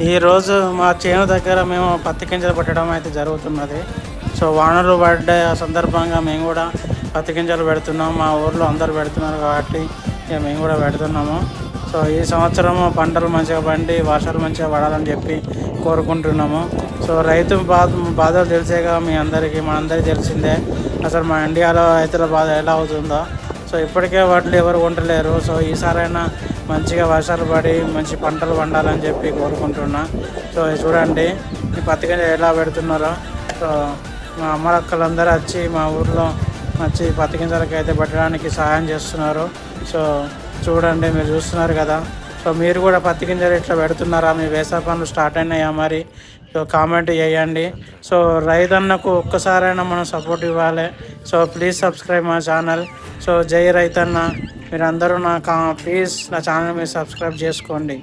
ఈరోజు మా చేను దగ్గర మేము పత్తి గింజలు పెట్టడం అయితే జరుగుతున్నది. సో వానలు పడ్డ సందర్భంగా మేము కూడా పత్తి గింజలు పెడుతున్నాం. మా ఊర్లో అందరు పెడుతున్నారు కాబట్టి ఇక మేము కూడా పెడుతున్నాము. సో ఈ సంవత్సరము పంటలు మంచిగా పండి వర్షాలు మంచిగా పడాలని చెప్పి కోరుకుంటున్నాము. సో రైతు బాధలు తెలిసేగా మీ అందరికీ, మనందరికీ తెలిసిందే అసలు మా ఇండియాలో రైతుల బాధ ఎలా అవుతుందో. సో ఇప్పటికే వాటిని ఎవరు ఉండలేరు. సో ఈసారైనా మంచిగా వర్షాలు పడి మంచి పంటలు పండాలని చెప్పి కోరుకుంటున్నా. సో చూడండి ఈ పత్తి గింజలు ఎలా పెడుతున్నారో. సో మా అమ్మలక్కలందరూ వచ్చి మా ఊర్లో వచ్చి పత్తి గింజలకి అయితే పెట్టడానికి సహాయం చేస్తున్నారు. సో చూడండి, మీరు చూస్తున్నారు కదా. సో మీరు కూడా పత్తి గింజలు ఇట్లా పెడుతున్నారా? మీ వేసవి పనులు స్టార్ట్ అయినాయా మరి? సో కామెంట్ చేయండి. సో రైతన్నకు ఒక్కసారైనా మనం సపోర్ట్ ఇవ్వాలి. సో ప్లీజ్ సబ్స్క్రైబ్ మా ఛానల్. సో జై రైతన్న. మీరందరూ ప్లీజ్ నా ఛానల్ మీరు సబ్స్క్రైబ్ చేసుకోండి.